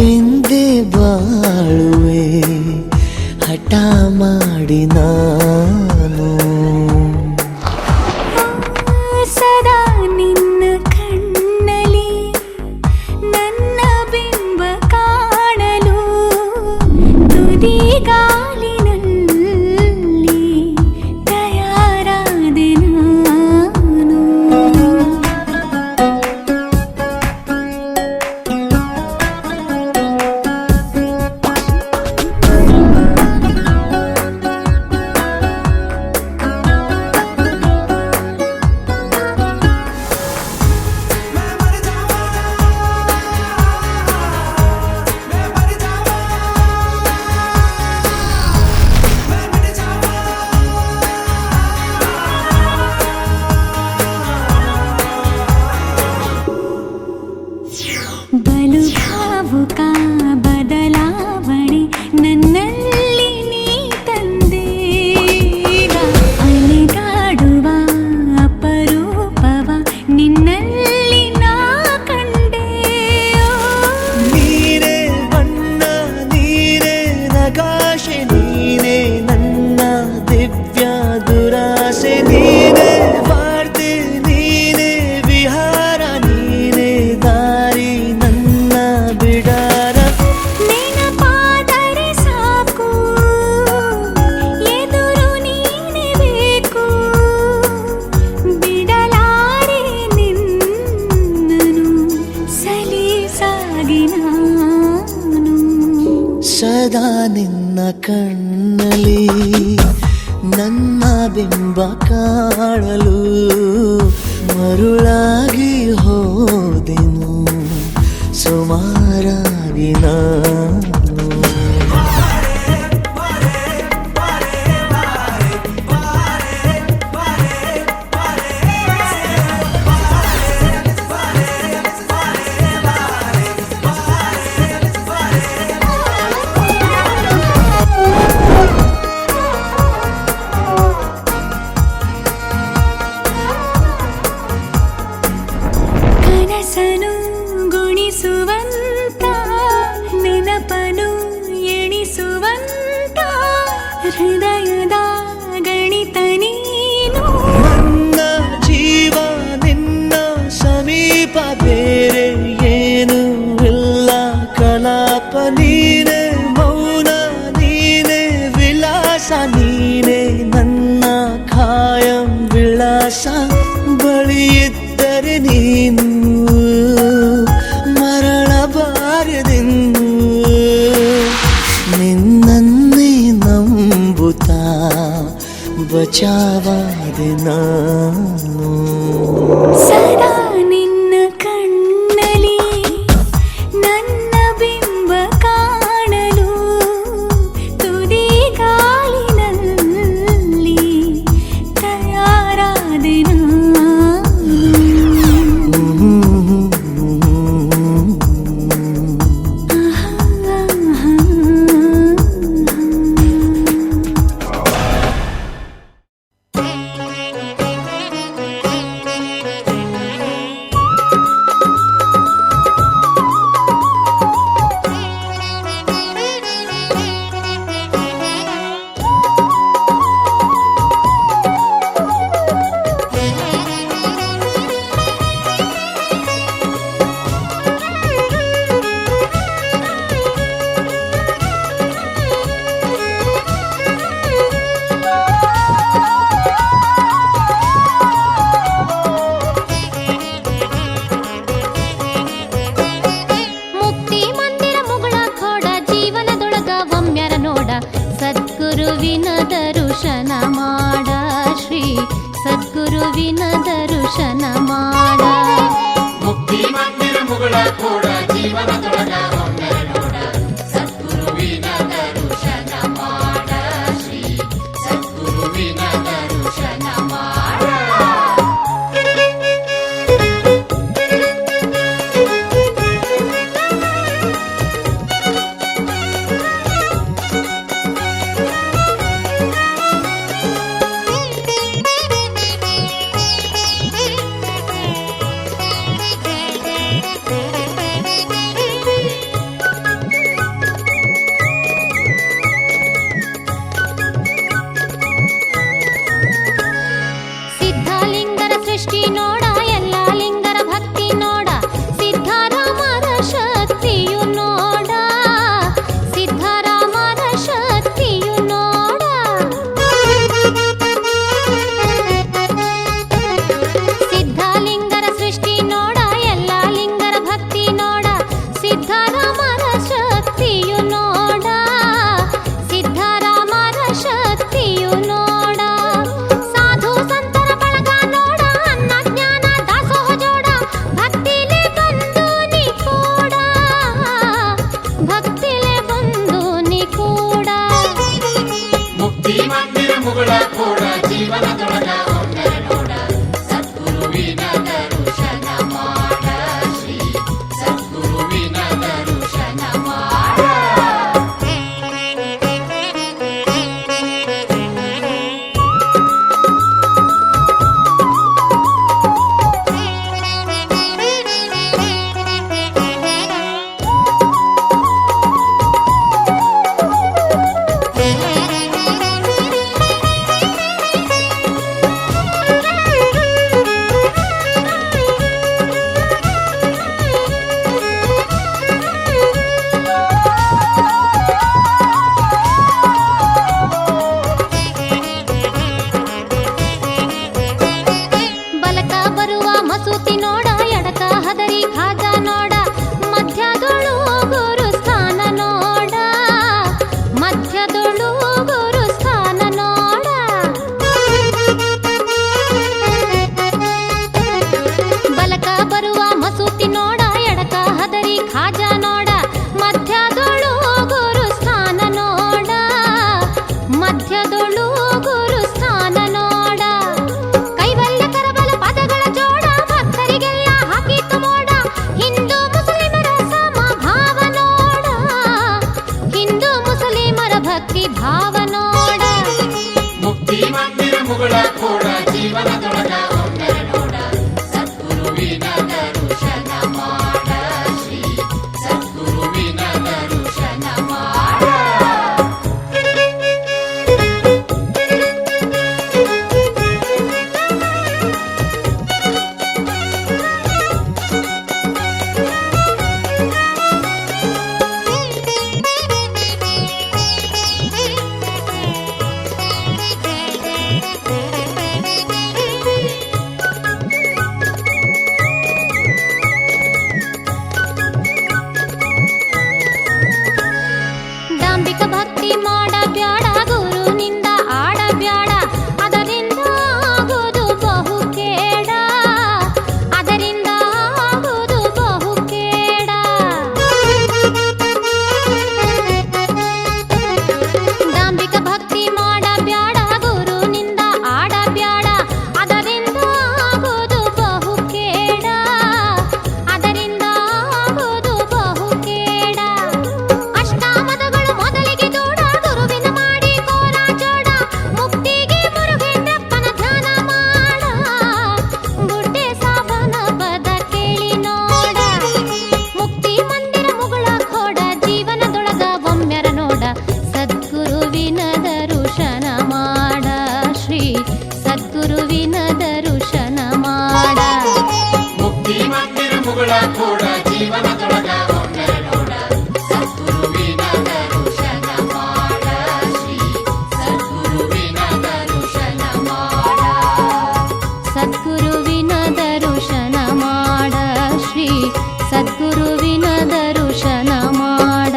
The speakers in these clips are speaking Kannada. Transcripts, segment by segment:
ಎಂದೇ ಬಾಳುವೆ ಹಠ ಮಾಡಿ ನಾನು ಸದಾ ನಿನ್ನ ಕಣ್ಣಲ್ಲಿ ನನ್ನ ಬಿಂಬ ಕಾಣಲು ತುದಿಗಾಲಿನಲ್ಲಿ ತಯಾರಾದೆ ನಾನು ಬಲು ಭಾವುಕ ಬದಲಾವಣೆ ನನ್ನಲ್ಲಿ ನೀ ತಂದೆ ಅಲೆದಾಡುವ ಅಪರೂಪವ ನಿನ್ನಲ್ಲಿ ನಾ ಕಂಡೆ ನೀನೇ ಬಣ್ಣ ನೀನೇ ನಗಾಶೆ ನೀನೇ ನನ್ನ ದಿವ್ಯ ದುರಾಸೆ ನೀನೇ ವಾರ್ತೆ ನೀನೇ ವಿಹಾರ ನೀನೇ ದಾರಿ ನನ್ನ ಬಿಡಾರ ನೆನಪಾದರೆ ಸಾಕು ಎದುರು ನೀನೇ ಬೇಕು ಬಿಡಲಾರೆ ನಿನ್ನನು ಸಲೀಸಾಗಿ ನಾನು ಸದಾ ನಿನ್ನ ಕಣ್ಣಲ್ಲಿ ನನ್ನ ಬಿಂಬ ಕಾಣಲು ಮರುಳಾಗಿ ಹೋದೆನು ಸುಮಾರಾಗಿ ನಾನು ಕನಸನು ಗುಣಿಸುವಂತ ನೆನಪನು ಎಣಿಸುವಂತ ಹೃದಯದ ಗಣಿತ ನೀನು ನನ್ನ ಜೀವ ನಿನ್ನ ಸಮೀಪ ಬೇರೆ ಏನು ಇಲ್ಲ ಕಲಾಪ ನೀನೇ ಮೌನ ನೀನೇ ವಿಲಾಸ ನೀನೇ ನನ್ನ ಖಾಯಂ ವಿಳಾಸ ಬಳಿಯಿದ್ದರೆ ನೀನು ಮರಳಬಾರದೆಂದು ನಿನ್ನನ್ನೇ ನಂಬುತ್ತಾ ಬಚಾವಾದೆ ನಾನು ಸದಾ ನಿನ್ನ ಕಣ್ಣಲ್ಲಿ ನನ್ನ ಬಿಂಬ ಕಾಣಲು ತುದಿಗಾಲಿನಲ್ಲಿ ತಯಾರಾದೆ ನಾನು ಸದ್ಗುರುವಿನ ದರ್ಶನ ಮಾಡ ಶ್ರೀ ಸದ್ಗುರುವಿನ ದರ್ಶನ ಮಾಡ ಮುಕ್ತಿ ಮಂದಿರ ಮುಗಳ ಕೋಡ ಜೀವನದೊಳಗ ಒಮ್ಮೆ ನೋಡ ಸದ್ಗುರುವಿನ ದರ್ಶನ ಮಾಡ ಶ್ರೀ ಸದ್ಗುರುವಿನ ದರ್ಶನ ಮಾಡ ಭಕ್ತಿಲೆ ಬಂದು ನೀ ಕೂಡ ಮುಕ್ತಿ ಮಂದಿರ ಮುಗಳ ಕೂಡ ಜೀವನದೊಳಗ ಒಮ್ಮೆರೆ ನೋಡ ಸದ್ಗುರುವಿನ ದರ್ಶನ ಮಾಡ ಶ್ರೀ ಸದ್ಗುರುವಿನ ದರ್ಶನ ಮಾಡ. ಬಲಕ ಬರುವ ಮಸೂತಿ ನೋಡ ಎಡಕ ಹದರಿ ಖಾಜಾ ನೋಡ ಮಧ್ಯದೊಳು ಗುರು ಸ್ಥಾನ ನೋಡ ಮಧ್ಯದೊಳು ಗುರು ಸ್ಥಾನ ನೋಡ ಬಲಕ ಬರುವ ಮಸೂತಿ ನೋಡ ಎಡಕ ಹದರಿ ಖಾಜಾ ನೋಡ ಮಧ್ಯದೊಳು ಗುರು ಸ್ಥಾನ ನೋಡ ಮಧ್ಯದೊಳು ಗುರು ಸ್ಥಾನ ನೋಡ ಕೈವಲ್ಯ ಕರಬಲ ಪದಗಳ ಜೋಡ ಭಕ್ತರಿಗೆಲ್ಲ ಹಾಕಿತು ಮೋಡ ಹಿಂದೂ ಮುಸ್ಲಿಮರ ಸಮಭಾವ ನೋಡ ಹಿಂದೂ ಮುಸ್ಲಿಮರ ಭಕ್ತಿ ಭಾವ ನೋಡ ಮುಕ್ತಿ ಮಂದಿರ ಮುಗಳ ಕೂಡ ಜೀವನದೊಳಗ ಒಮ್ಮೆರೆ ನೋಡ ಸದ್ಗುರುವಿನ ದರ್ಶನ ಮಾಡ ಶ್ರೀ ಸದ್ಗುರುವಿನ ದರ್ಶನ ಮಾಡ. ಡಾಂಬಿಕ ಭಕ್ತಿ ಮಾಡ ಬ್ಯಾಡ ಗುರುನಿಂದ ಆಡ ಬ್ಯಾಡ ಅದರಿಂದ ಆಗೋದು ಬಹು ಕೇಡ ಅದರಿಂದ ಆಗೋದು ಬಹು ಕೇಡ ಡಾಂಬಿಕ ಭಕ್ತಿ ಮಾಡ ಬ್ಯಾಡ ಗುರುನಿಂದ ಆಡ ಬ್ಯಾಡ ಅದರಿಂದ ಆಗೋದು ಬಹು ಕೇಡ ಅದರಿಂದ ಆಗೋದು ಬಹು ಕೇಡ ಅಷ್ಟಾಮದಗಳು ಮೊದಲಿಗೆ ದೂಡ ಗುರುವಿನ ಮಾಡಿ ಕೋರ ಜೋಡ ಮುಕ್ತಿಗೆ ಮುರುಗೇಂದ್ರಪ್ಪನ ಧ್ಯಾನ ಮಾಡ ಗುಡ್ಡೆ ಸಾಬನ ಪದ ಕೇಳಿ ನೋಡ ಮುಕ್ತಿ ಮಂದಿರ ಮುಗಳ ಖೋಡ ಜೀವನದೊಳಗ ಒಮ್ಮೆರ ನೋಡ ಸದ್ಗುರುವಿನ ದರ್ಶನ ಮಾಡ ಶ್ರೀ ಸದ್ಗುರುವಿನ ದರ್ಶನ ಮಾಡ ಮುಕ್ತಿ ಮಂದಿರ ಮುಗಳ ಕೂಡ ಜೀವನದೊಳಗ ಒಮ್ಮೆರೆ ನೋಡ ಸದ್ಗುರುವಿನ ದರ್ಶನ ಮಾಡ ಶ್ರೀ ಸದ್ಗುರುವಿನ ದರ್ಶನ ಮಾಡ ಸದ್ಗುರುವಿನ ದರ್ಶನ ಮಾಡ ಶ್ರೀ ಸದ್ಗುರುವಿನ ದರ್ಶನ ಮಾಡ.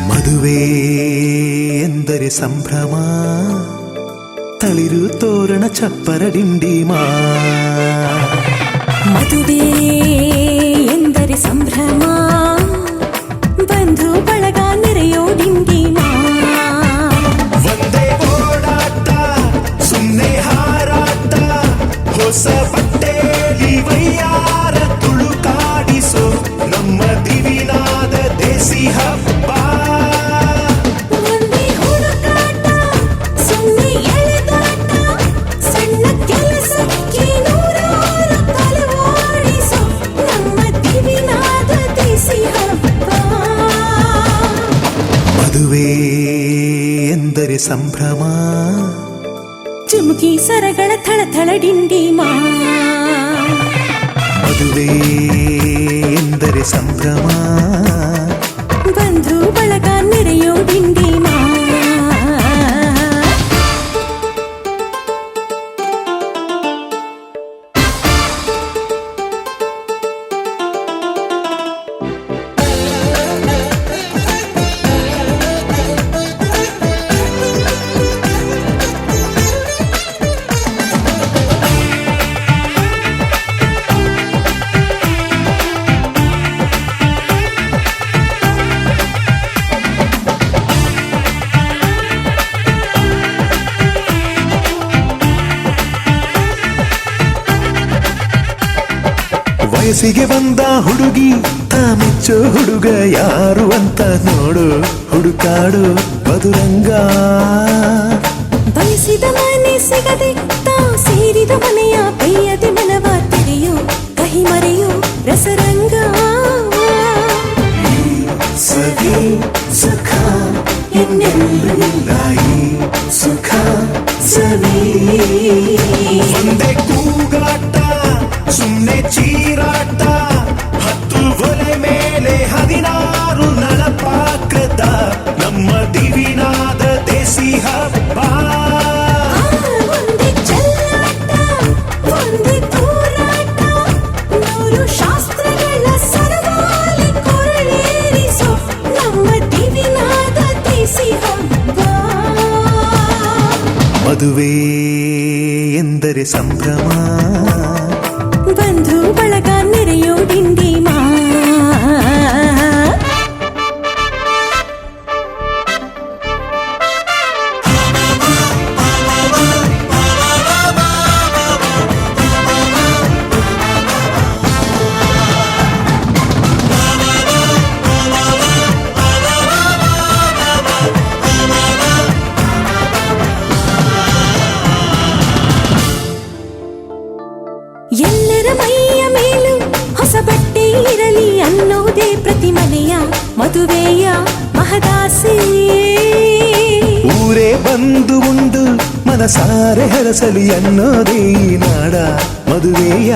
ಮದುವೆ ಎಂದರೆ ಸಂಭ್ರಮ ತಳಿರು ತೋರಣ ಚಪ್ಪರ ಡಿಂಡಿಮಾ ಮದುವೆ ಎಂದರೆ ಸಂಭ್ರಮ ಬಂಧು ಬಳಗ ನೆರೆಯೋ ಡಿಂಡಿಮಾ ಒಂದೇ ಓಡಾಟ ಸುಮ್ಮನೆ ಹಾರಾಟ ಹೊಸ ಬಟ್ಟೆಲಿ ವೈಯಾರ ತುಳುಕಾಡಿಸೋ ನಮ್ಮ ದಿವಿನಾದ ದೇಸಿ ಹಬ್ಬ ಒಂದೇ ಹುಡುಕಾಟ ಸುಮ್ಮನೆ ಎಳೆದಾಟ ಸಣ್ಣ ಕೆಲಸಕ್ಕೆ ನೂರಾರು ತಲವಾಡಿಸೋ ನಮ್ಮ ದಿವಿನಾದ ದೇಸಿ ಹಬ್ಬ ಮದುವೆ ಎಂದರೆ ಸಂಭ್ರಮ ಚುಮುಕಿ ಸರಗಳ ಥಳಥಳ ಡಿಂಡಿಮಾ ಮದುವೆ ಎಂದರೆ ಸಂಭ್ರಮ ಬಂಧು ವಯಸ್ಸಿಗೆ ಬಂದ ಹುಡುಗಿ ಮೆಚ್ಚೋ ಹುಡುಗ ಯಾರು ಅಂತ ನೋಡು ಹುಡುಕಾಡು ಮಧುರಂಗ. ಬಯಸಿದ ಮನೆ ಸಿಗದೆ ತಾ ಸೇರಿದ ಮನೆಯ ಬೈಯದೆ ಮನವ ತೆರೆಯೋ ಕಹಿ ಮರೆಯೋ ರಸರಂಗ. ಸವಿ ಸುಖ ಇನ್ನೆಲ್ಲೂ ಇಲ್ಲ ಈ ಸುಖ ಸವಿ. ಒಂದೇ ಕೂಗಾಟ ಸುಮ್ಮನೆ ಚೀರಾಟ, 10 ಒಲೆ ಮೇಲೆ 16 ನಳಪಾಕದ ನಮ್ಮ ದಿವಿನಾದ ದೇಸಿ ಹಬ್ಬ. ಒಂದೇ ಚೆಲ್ಲಾಟ ಒಂದೇ ತೂರಾಟ, 100 ಶಾಸ್ತ್ರಗಳ ಸರಮಾಲೆ ಕೊರಳೇರಿಸೋ ನಮ್ಮ ದಿವಿನಾದ ದೇಸಿ ಹಬ್ಬ. ಮದುವೆ ಎಂದರೆ ಸಂಭ್ರಮ, ಬಂಧು ಬಳಗ ನೆರೆಯೋ ಡಿಂಡಿಮಾ. ಎಲ್ಲರ ಮೈಯ ಮೇಲೂ ಹೊಸ ಬಟ್ಟೆ ಇರಲಿ ಅನ್ನೋದೇ ಪ್ರತಿ ಮನೆಯ ಮದುವೆಯ ಮಹದಾಸೆ. ಊರೇ ಬಂದು ಉಂಡು ಮನಸಾರೆ ಹರಸಲಿ ಅನ್ನೋದೇ ಈ ನಾಡ ಮದುವೆಯ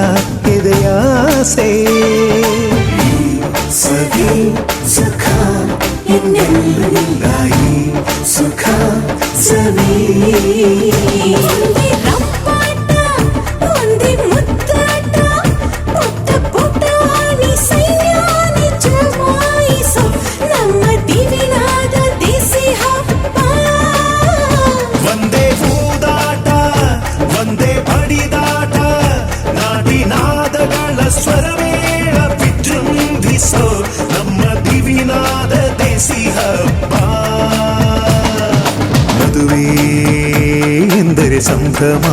ಎದೆಯಾಸೆ. ಸವಿ ಸುಖ ಇನ್ನೆಲ್ಲೂ ಇಲ್ಲ ಈ ಸುಖ ಸವಿ. ಒಂದೇ ರಂಪಾಟ ಒಂದೇ ಮುದ್ದಾಟ, ಪುಟ್ಟ ಪುಟಾಣಿ ಸೈನ್ಯಾನಿ ಜಮಾಯಿಸೋ ನಮ್ಮ ದಿವಿನಾದ ದೇಸಿ ಹಬ್ಬ. ಒಂದೇ ಹೂದಾಟ ಒಂದೇ ಬಡಿದಾಟ, ನಾಡಿನಾದಗಳ ಸ್ವರವೇಳ ವಿಜೃಂಭಿಸೋ ನಮ್ಮ ದಿವಿನಾದ ದೇಸಿ ಹಬ್ಬ. ಮದುವೆ ಎಂದರೆ ಸಂಭ್ರಮ,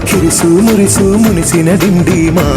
ಕಿರಿಸು ಮುರಿಸು ಮುನಿಸಿನ ಡಿಂಡಿಮಾ.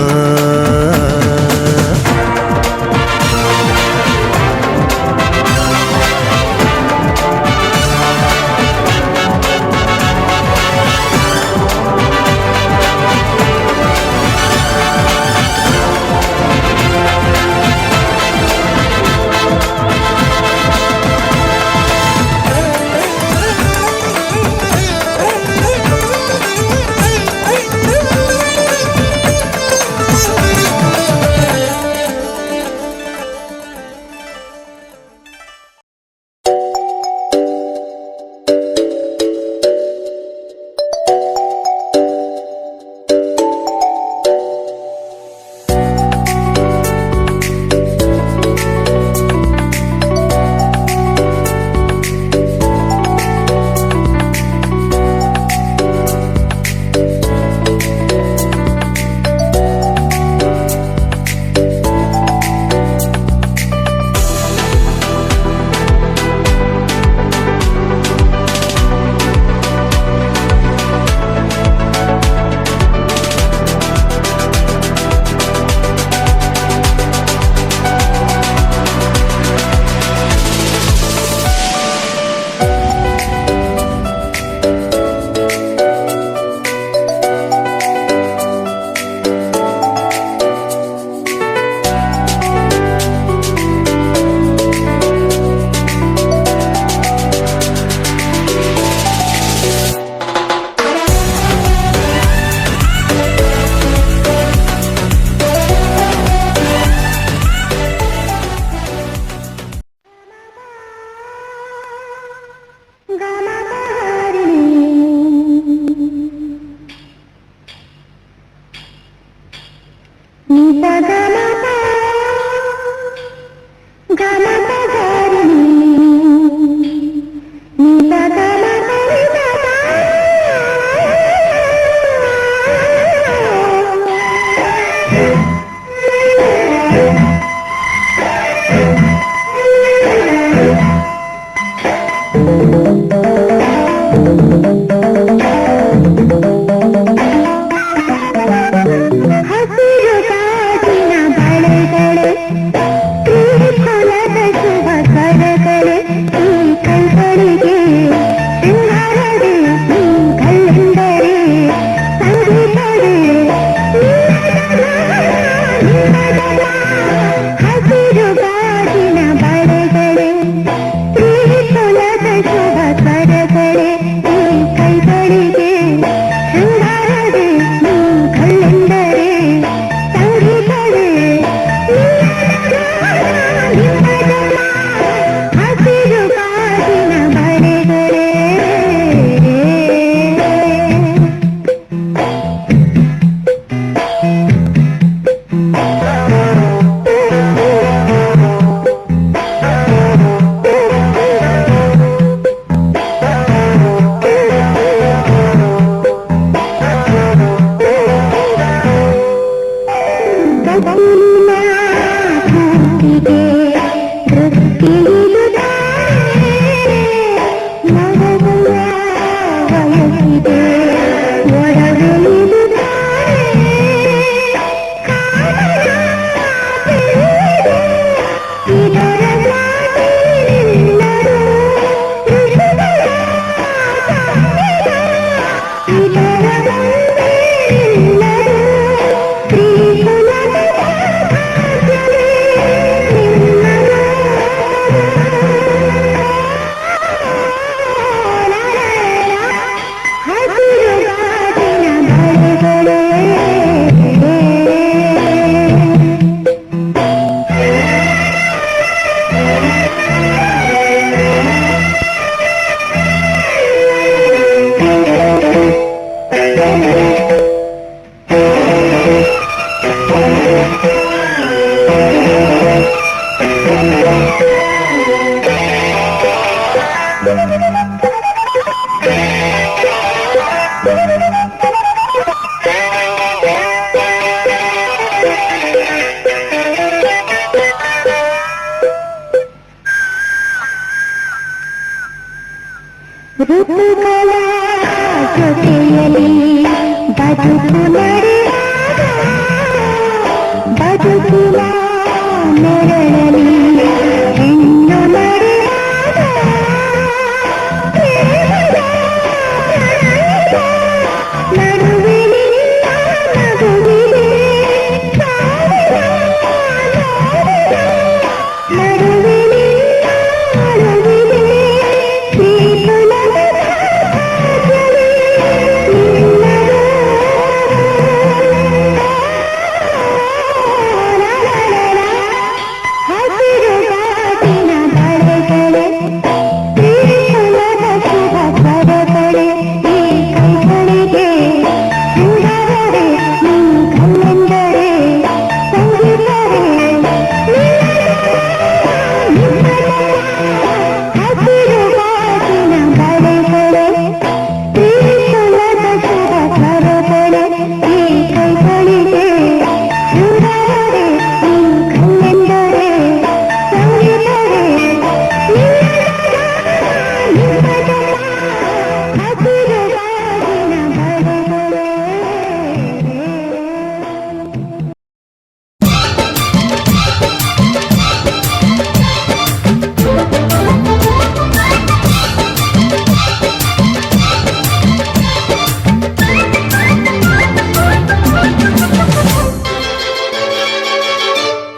ಋತುಗಳ ಜೊತೆಯಲ್ಲಿ ಬದುಕು ನಡೆದಾಗ ಬದುಕಿನ ನೆರಳಲ್ಲಿ ಹೆಣ್ಣು ನಡೆದಾಗ ನಡುವಿನ ನಗುವಿದೆ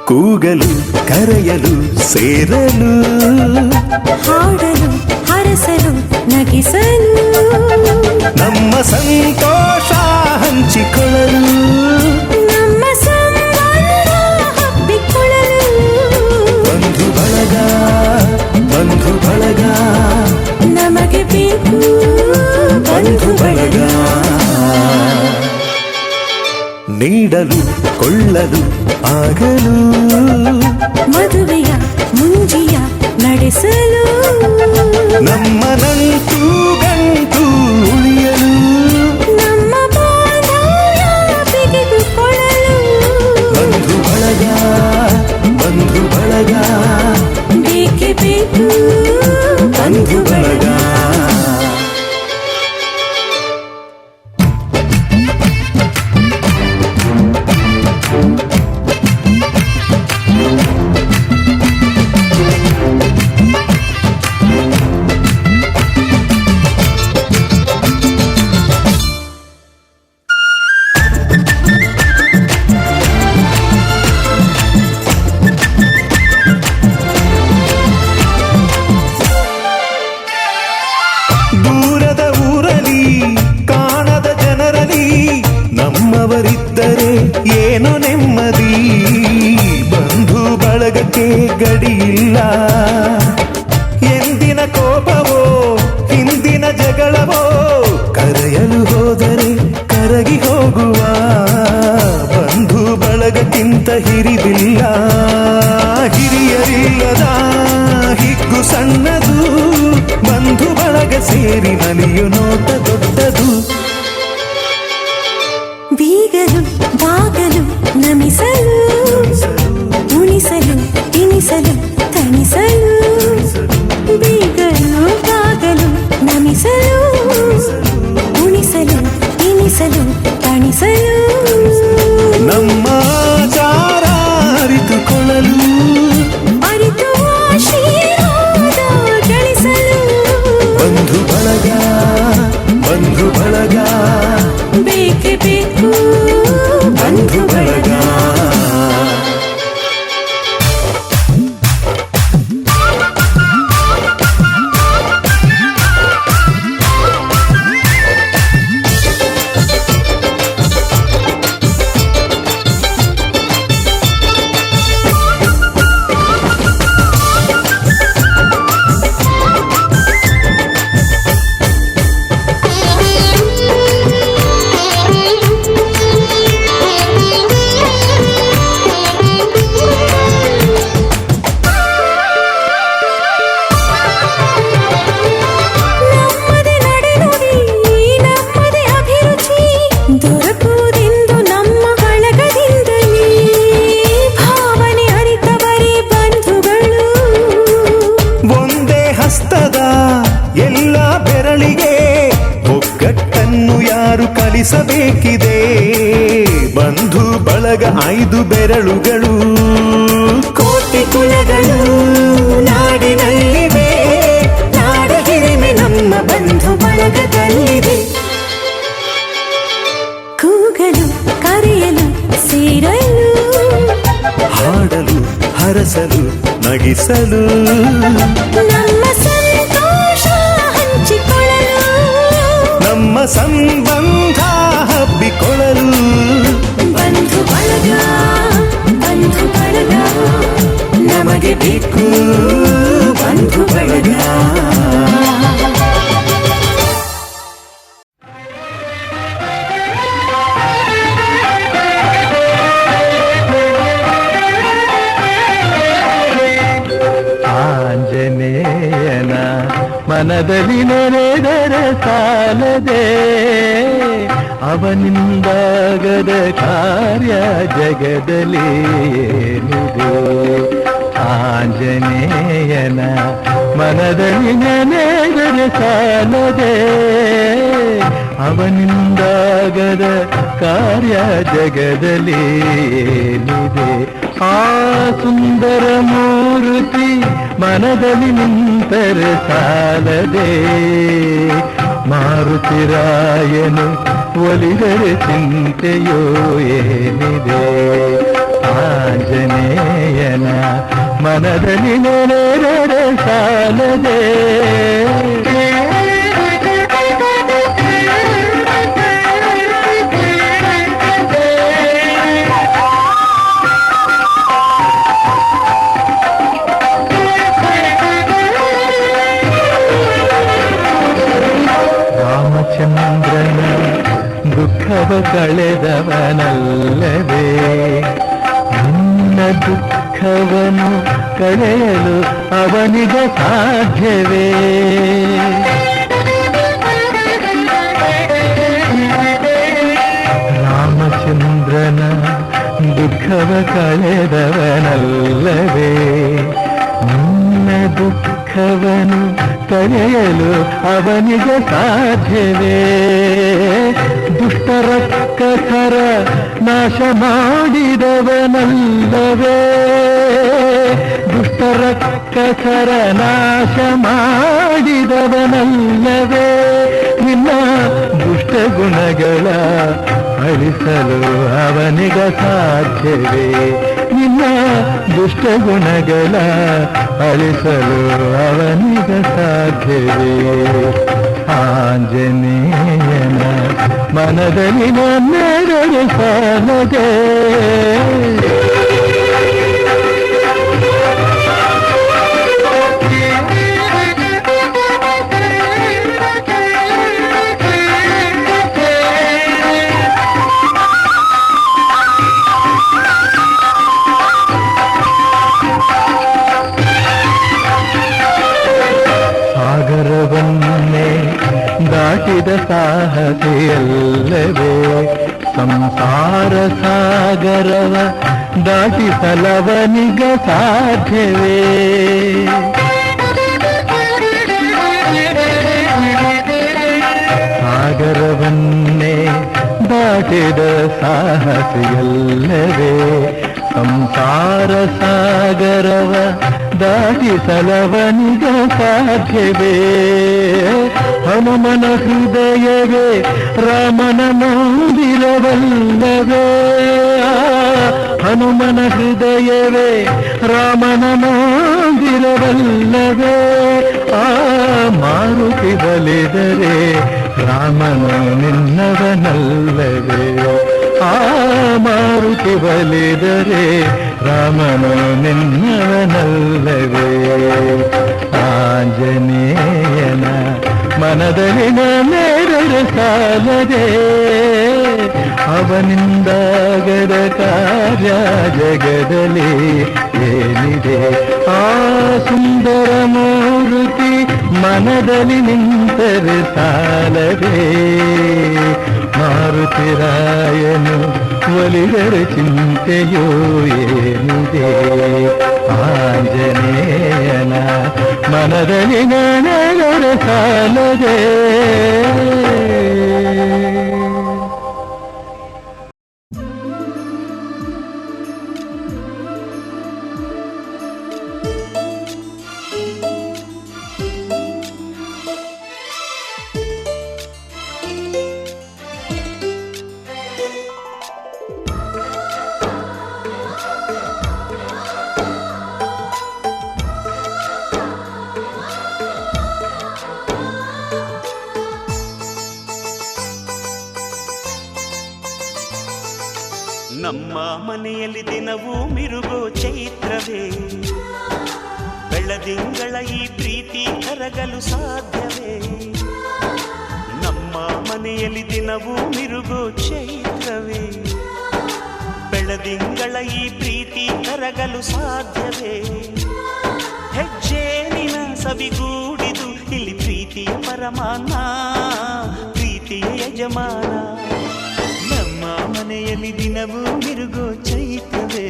ಕೂಗಲು ಕರೆಯಲು ಸೇರಲು ಹಾಡಲು ಹರಸಲು ನಗಿಸಲು ನಮ್ಮ ಸಂತೋಷ ಹಂಚಿಕೊಳ್ಳಲು ನಮ್ಮ ಸಂಬಂಧ ಹಬ್ಬಿಕೊಳ್ಳಲು ಬಂಧು ಬಳಗ ನಮಗೆ ಬೇಕು ಬಂಧು ಬಳಗ ನೀಡಲು ಕೊಳ್ಳಲು ಆಗಲು ಮದುವೆಯ ಮುಂಜಿಯ ನಡೆಸಲು ನಮ್ಮ ನಂಟು ಗಂಟು ಉಳಿಯಲು ನಮ್ಮ ಬಾಂಧವ್ಯ ಬಿಗಿದುಕೊಳ್ಳಲು ಬಂಧು ಬಳಗ ಬೇಕೇ ಬೇಕು ಬಂಧು ಬಳಗ ದೂರದ ಊರಲಿ ಕಾಣದ ಜನರಲಿ ನಮ್ಮವರಿದ್ದರೆ ಏನು ನೆಮ್ಮದಿ ಬಂಧು ಬಳಗಕ್ಕೆ ಗಡಿಯಿಲ್ಲ ಎಂದಿನ ಕೋಪವೋ ಹಿಂದಿನ ಜಗಳವೋ ಕರೆಯಲು ಹೋದರೆ ಕರಗಿ ಹೋಗುವ ಬಂಧು ಬಳಗಕ್ಕಿಂತ ಹಿರಿದಿಲ್ಲ ಹಿರಿಯರಿಲ್ಲದ ಹಿಗ್ಗು ಸಣ್ಣದು ಬಂಧು ಬಳಗ ಸೇರಿ ನಲಿಯು ನೋಟ ದೊಡ್ಡದು ಬೀಗಲು ಬಾಗಲು ನಮಿಸಲು ಉಣಿಸಲು ತಿನಿಸಲು ತಣಿಸಲು ಹರಿಸಬೇಕಿದೆ ಬಂಧು ಬಳಗ 5 ಬೆರಳುಗಳು ಕೋಟಿ ಕುಲಗಳು ನಾಡಿನಲ್ಲಿವೆ ನಾಡ ಹಿರಿಮೆ ನಮ್ಮ ಬಂಧು ಬಳಗದಲ್ಲಿದೆ ಕೂಗಲು ಕರೆಯಲು ಸೇರಲು ಹಾಡಲು ಹರಸಲು ನಗಿಸಲು ನಮ್ಮ ಸಂತೋಷ ಹಂಚಿಕೊಳ್ಳಲು ನಮ್ಮ ಸಂಬಂಧ ಹಬ್ಬಿಕೊಳ್ಳಲು ಬಂಧು ಬಳಗ ನಮಗೆ ಬೇಕು ಬಂಧು ಬಳಗ ಆಂಜನೇಯನ ಮನದಲ್ಲಿ ನೆನೆದರೆ ಸಾಲದೆ ಅವನಿಂದಾಗದ ಕಾರ್ಯ ಜಗದಲ್ಲಿ ಏನಿದೆ ಆಂಜನೇಯನ ಮನದಲ್ಲಿ ನೆನೆದರೆ ಸಾಲದೆ ಅವನಿಂದಾಗದ ಕಾರ್ಯ ಜಗದಲ್ಲಿ ಏನಿದೆ ಆ ಸುಂದರ ಮೂರ್ತಿ ಮನದಲ್ಲಿ ನಿಂತರೆ ಸಾಲದೆ ಮಾರುತಿರಾಯನು ಒಲಿದರೆ ಚಿಂತೆಯೋ ಏನಿದೆ ಆಂಜನೇಯನ ಮನದಲ್ಲಿ ನೆನೆದರೆ ಸಾಲದೆ ರಾಮಚಂದ್ರನ ದುಃಖವ ಕಳೆದವನಲ್ಲವೇ ನಿನ್ನ ದುಃಖವನ್ನು ಕಳೆಯಲು ಅವನಿಗ ಸಾಧ್ಯವೇ ರಾಮಚಂದ್ರನ ದುಃಖವ ಕಳೆದವನಲ್ಲವೇ ನಿನ್ನ ದುಃಖವನ್ನು ಕಳೆಯಲು ಅವನಿಗ ಸಾಧ್ಯವೇ ದುಷ್ಟರ ಕಥರ ನಾಶ ಮಾಡಿದವನಲ್ಲವೇ ದುಷ್ಟರ ಕಥರ ನಾಶ ಮಾಡಿದವನಲ್ಲವೇ ನಿನ್ನ ದುಷ್ಟ ಗುಣಗಳ ಅಳಿಸಲು ಅವನಿಗ ಸಾಧ್ಯವೇ ನಿನ್ನ ದುಷ್ಟ ಗುಣಗಳ ಅಳಿಸಲು ಅವನಿಗ ಸಾಧ್ಯವೇ ಆಂಜನೇಯನ ಮನದಲ್ಲಿ ನೆನೆದರೆ ಸಾಲದೆ ಸಾಗರವನ್ನೇ ದಾಟಿದ ಸಾಹಸಿಯಲ್ಲವೇ ಸಂಸಾರ ಸಾಗರವ ದಾಟಿಸಲವನಿಗ ಸಾಧ್ಯವೇ ಸಾಗರವನ್ನೇ ದಾಟಿದ ಸಾಹಸಿಯಲ್ಲವೇ ಸಂಸಾರ ಸಾಗರವ ದಾಟಿಸಲವನಿಗ ಸಾಧ್ಯವೇ ಹನುಮನ ಹೃದಯವೇ ರಾಮನ ಮಂದಿರವಲ್ಲವೇ ಹನುಮನ ಹೃದಯವೇ ರಾಮನ ಮಂದಿರವಲ್ಲವೇ ಆ ಮಾರುತಿ ಬಲಿದರೆ ರಾಮನು ನಿನ್ನವನಲ್ಲವೇ ಆ ಮಾರುತಿ ಬಲಿದರೆ ರಾಮನು ನಿನ್ನವನಲ್ಲವೇ ಆಂಜನೇಯನ ಮನದಲ್ಲಿ ನೆನೆದರೆ ಸಾಲದೆ ಅವನಿಂದಾಗದ ಕಾರ್ಯ ಜಗದಲ್ಲಿ ಏನಿದೆ ಆ ಸುಂದರ ಮೂರ್ತಿ ಮನದಲ್ಲಿ ನಿಂತರೆ ಸಾಲದೆ ಮಾರುತಿರಾಯನು ಒಲಿದರೆ ಚಿಂತೆಯೋ ಏನಿದೆ ಆಂಜನೇಯನ ಮನದಲ್ಲಿ ನೆನೆದರೆ ಸಾಲದೆ ನಮ್ಮ ಮನೆಯಲ್ಲಿ ದಿನವೂ ಮಿರುಗೋ ಚೈತ್ರವೇ, ಬೆಳದಿಂಗಳ ಈ ಪ್ರೀತಿ ಕರಗಲು ಸಾಧ್ಯವೇ? ನಮ್ಮ ಮನೆಯಲ್ಲಿ ದಿನವೂ ಮಿರುಗೋ ಚೈತ್ರವೇ, ಬೆಳದಿಂಗಳ ಈ ಪ್ರೀತಿ ಕರಗಲು ಸಾಧ್ಯವೇ? ಹೆಜ್ಜೇನಿನ ಸವಿಗೂಡಿದು ಇಲ್ಲಿ ಪ್ರೀತಿಯ ಪರಮಾನ, ಪ್ರೀತಿಯ ಯಜಮಾನ. ನಮ್ಮ ಮನೆಯಲ್ಲಿ ದಿನವೂ ಮಿರುಗೋ ಚೈತ್ರವೇ,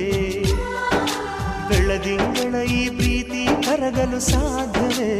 ಬೆಳದಿಂಗಳ ಈ ಪ್ರೀತಿ ಕರಗಲು ಸಾಧ್ಯವೇ?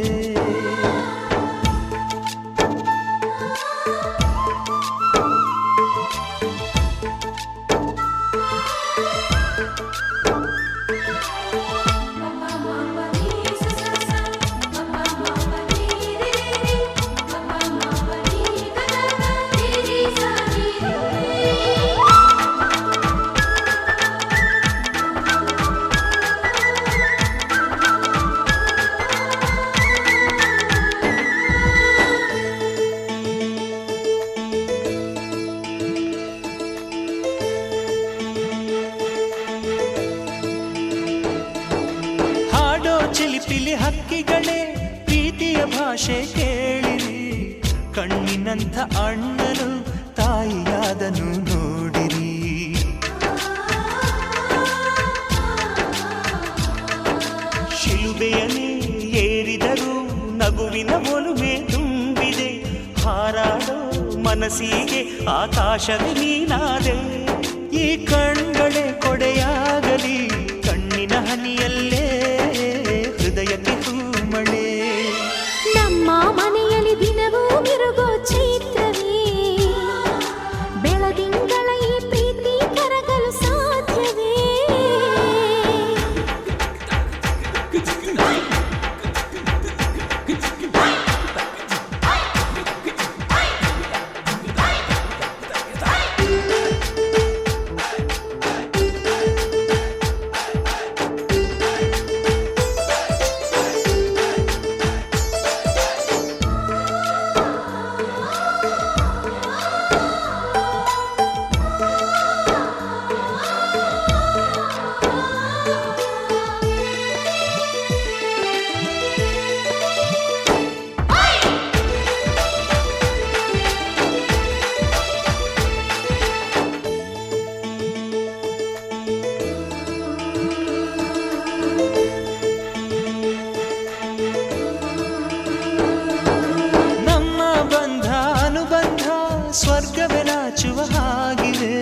ಚಿಲಿಪಿಲಿ ಹಕ್ಕಿಗಳೇ ಪ್ರೀತಿಯ ಭಾಷೆ ಕೇಳಿರಿ, ಕಣ್ಣಿನಂಥ ಅಣ್ಣನು ತಾಯಿಯಾದನು ನೋಡಿರಿ. ಶಿಲುಬೆಯನ್ನೇ ಏರಿದರೂ ನಗುವಿನ ಒಲುಮೆ ತುಂಬಿದೆ, ಹಾರಾಡೋ ಮನಸ್ಸಿಗೆ ಆಕಾಶವೇ ನೀನಾದೆ. ಈ ಕಣ್ಗಳೇ ಕೊಡೆಯಾಗಲಿ, ಕಣ್ಣಿನ ಹನಿಯಲ್ಲೇ ಹೃದಯಕ್ಕೆ ಹೂಮಳೆ. ನಮ್ಮ ಮನೆಯಲ್ಲಿ ದಿನವೂ ಮಿರುಗೋ ಚೈತ್ರವೇ, ಬೆಳದಿಂಗಳ ಈ ಪ್ರೀತಿ ಕರಗಲು ಸಾಧ್ಯವೇ? ಸ್ವರ್ಗವೇ ನಾಚುವ ಹಾಗಿವೆ,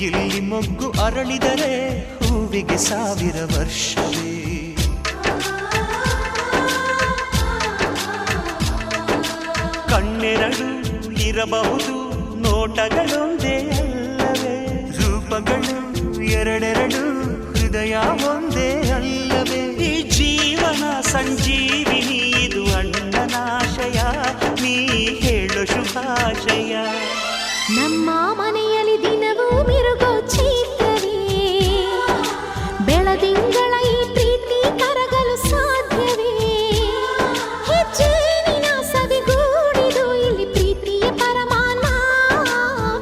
ಇಲ್ಲಿ ಮೊಗ್ಗು ಅರಳಿದರೆ ಹೂವಿಗೆ 1000 ವರ್ಷವೇ. ಕಣ್ಣೆರಡು ಇರಬಹುದು, ನೋಟಗಳೊಂದೇ ಅಲ್ಲವೇ? ರೂಪಗಳು ಎರಡೆರಡು, ಹೃದಯ ಒಂದೇ ಅಲ್ಲವೇ? ಈ ಜೀವನ ಸಂಜೀವಿನಿ, ಇದು ಅಣ್ಣನಾಶಯ, ನೀ ಹೇಳು ಶುಭಾಶಯ. ನಮ್ಮ ಮನೆಯಲ್ಲಿ ದಿನವೂ ಮಿರುಗೋ ಚೈತ್ರವೇ, ಬೆಳದಿಂಗಳ ಈ ಪ್ರೀತಿ ಕರಗಲು ಸಾಧ್ಯವೇ? ಹೆಜ್ಜೇನಿನ ಸವಿಗೂಡಿದು ಇಲ್ಲಿ ಪ್ರೀತಿಯ ಪರಮಾನ,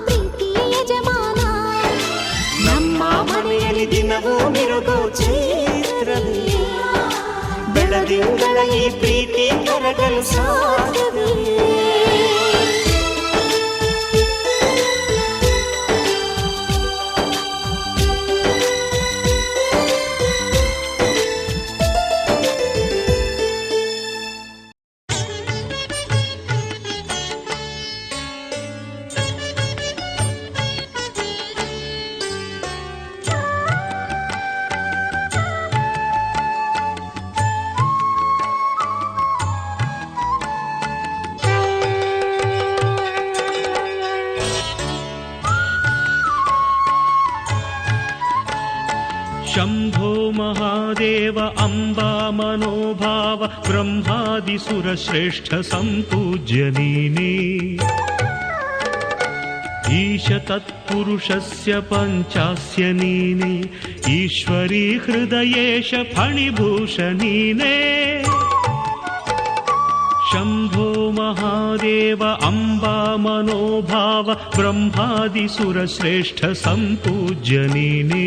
ಪ್ರೀತಿಯ ಯಜಮಾನ. ನಮ್ಮ ಮನೆಯಲ್ಲಿ ದಿನವೂ ಮಿರುಗೋ ಚೈತ್ರವೇ, ಬೆಳದಿಂಗಳ ಈ ಪ್ರೀತಿ ಕರಗಲು ಸಾಧ್ಯವೇ? ಶಂಭೋ ಮಹಾದೇವ ಅಂಬಾ ಮನೋಭಾವ ಬ್ರಹ್ಮಾದಿಸುರ ಶ್ರೇಷ್ಠ ಸಂಪೂಜ್ಯ ನೀನೇ. ಈಶ ತತ್ಪುರುಷಸ್ಯ ಪಂಚಾಸ್ಯ ನೀನೇ, ಈಶ್ವರೀ ಹೃದಯೇಶ ಫಣಿಭೂಷ ನೀನೇ. ಶಂಭೋ ಮಹಾದೇವ ಅಂಬಾ ಮನೋಭಾವ ಬ್ರಹ್ಮಾದಿಸುರ ಶ್ರೇಷ್ಠ ಸಂಪೂಜ್ಯ ನೀನೇ.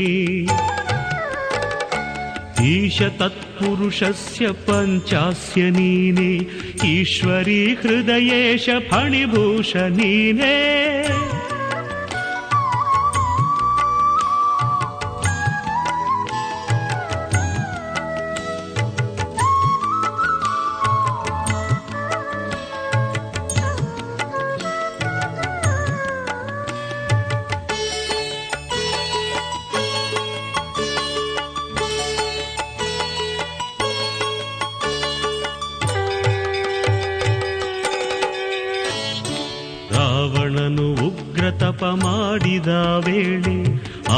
ಈಶ ತತ್ಪುರುಷಸ್ಯ ಪಂಚಾಸ್ಯ ನೀನೇ, ಈಶ್ವರೀ ಹೃದಯೇಶ ಫಣಿಭೂಷ ನೀನೇ. ರಾವಣನು ಉಗ್ರತಪ ಮಾಡಿದ ವೇಳೆ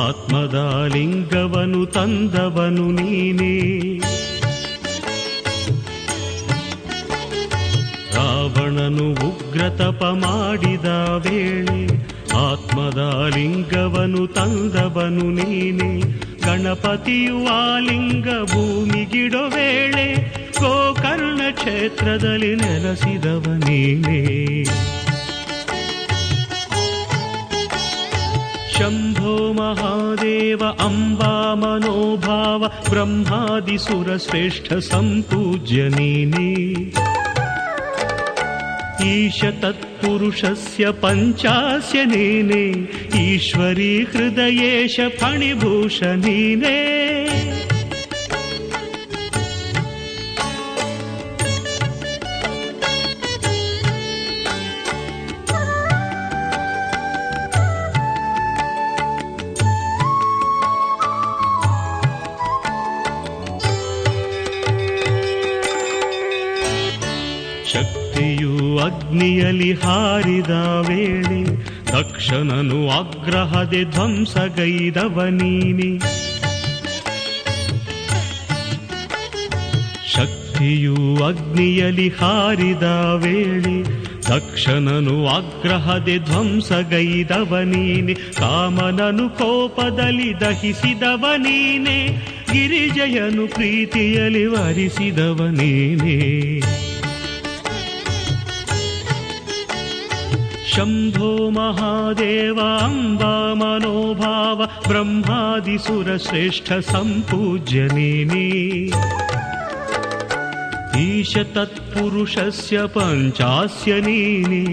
ಆತ್ಮದ ಲಿಂಗವನು ತಂದವನು ನೀನೇ. ರಾವಣನು ಉಗ್ರತಪ ಮಾಡಿದ ವೇಳೆ ಆತ್ಮದ ಲಿಂಗವನು ತಂದವನು ನೀನೇ. ಗಣಪತಿಯು ಆ ಲಿಂಗ ಭೂಮಿಗಿಡೋ ವೇಳೆ ಗೋಕರ್ಣ ಕ್ಷೇತ್ರದಲ್ಲಿ ನೆಲೆಸಿದವ ನೀನೇ. ಶಂಭೋ ಮಹಾದೇವ ಅಂಬಾ ಮನೋಭಾವ ಬ್ರಹ್ಮಾದಿಸುರ ಶ್ರೇಷ್ಠ ಸಂಪೂಜ್ಯ ನೀನೇ. ಈಶ ತತ್ಪುರುಷಸ್ಯ ಪಂಚಾಸ್ಯ ನೀನೇ, ಈಶ್ವರೀ ಹೃದಯೇಶ ಫಣಿಭೂಷ ನೀನೇ. ಶಕ್ತಿಯು ಅಗ್ನಿಯಲ್ಲಿ ಹಾರಿದ ವೇಳೆ ದಕ್ಷನನು ಆಗ್ರಹದೆ ಧ್ವಂಸಗೈದವ ನೀನೆ. ಶಕ್ತಿಯು ಅಗ್ನಿಯಲ್ಲಿ ಹಾರಿದ ವೇಳೆ ದಕ್ಷನನು ಆಗ್ರಹದೆ ಧ್ವಂಸಗೈದವ ನೀನೆ. ಕಾಮನನು ಕೋಪದಲ್ಲಿ ದಹಿಸಿದವ ನೀನೆ, ಗಿರಿಜಯನು ಪ್ರೀತಿಯಲ್ಲಿ ವರಿಸಿದವ ನೀನೆ. ಶಂಭೋ ಮಹಾದೇವ ಅಂಬಾ ಮನೋಭಾವ ಬ್ರಹ್ಮಾದಿಸುರ ಶ್ರೇಷ್ಠ ಸಂಪೂಜ್ಯ ನೀನೇ. ಈಶ ತತ್ಪುರುಷಸ್ಯ ಪಂಚಾಸ್ಯ ನೀನೇ,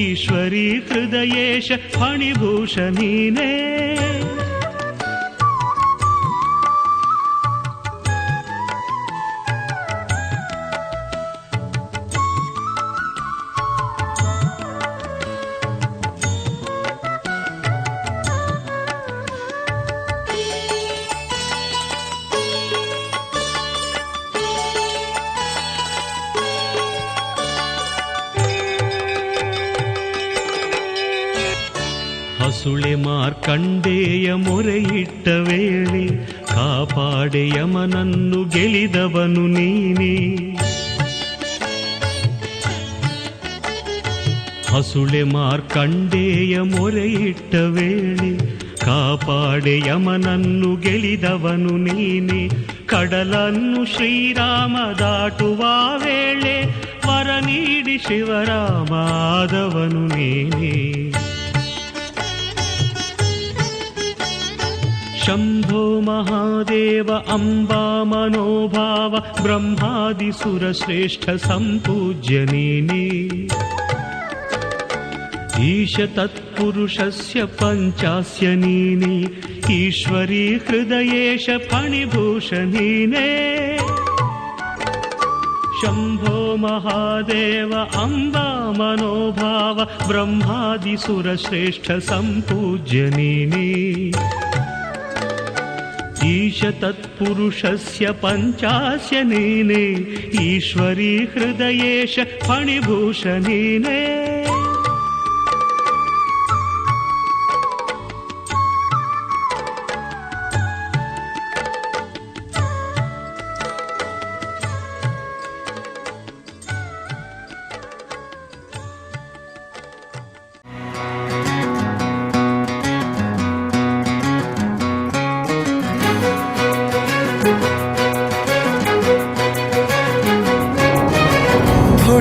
ಈಶ್ವರೀ ಹೃದಯೇಶ ಫಣಿಭೂಷ ನೀನೇ. ಹಸುಳೆ ಮಾರ್ಕಂಡೇಯ ಮೊರೆಯಿಟ್ಟ ವೇಳೆ ಕಾಪಾಡೆ ಯಮನನ್ನು ಗೆಲಿದವನು ನೀನೇ. ಹಸುಳೆ ಮಾರ್ಕಂಡೇಯ ಮೊರೆಯಿಟ್ಟ ವೇಳೆ ಕಾಪಾಡೆ ಯಮನನ್ನು ಗೆಲಿದವನು ನೀನೆ. ಕಡಲನ್ನು ಶ್ರೀರಾಮ ದಾಟುವ ವೇಳೆ ವರ ನೀಡಿ ಶಿವರಾಮಾದವನು ನೀನೇ. ಶಂಭೋ ಮಹಾದೇವ ಅಂಬಾ ಮನೋಭಾವ ಬ್ರಹ್ಮಾದಿಸುರ ಶ್ರೇಷ್ಠ ಸಂಪೂಜ್ಯ ನೀನೇ. ಈಶ ತತ್ಪುರುಷಸ್ಯ ಪಂಚಾಸ್ಯ ನೀನೇ, ಈಶ್ವರೀ ಹೃದಯೇಶ ಫಣಿಭೂಷ ನೀನೇ. ಶಂಭೋ ಮಹಾದೇವ ಅಂಬಾ ಮನೋಭಾವ ಬ್ರಹ್ಮಾದಿಸುರ ಶ್ರೇಷ್ಠ ಸಂಪೂಜ್ಯ ನೀನೇ. ಈಶ ತತ್ಪುರುಷಸ್ಯ ಪಂಚಾಸ್ಯ ನೀನೇ, ಈಶ್ವರೀ ಹೃದಯೇಶ ಫಣಿಭೂಷ ನೀನೇ.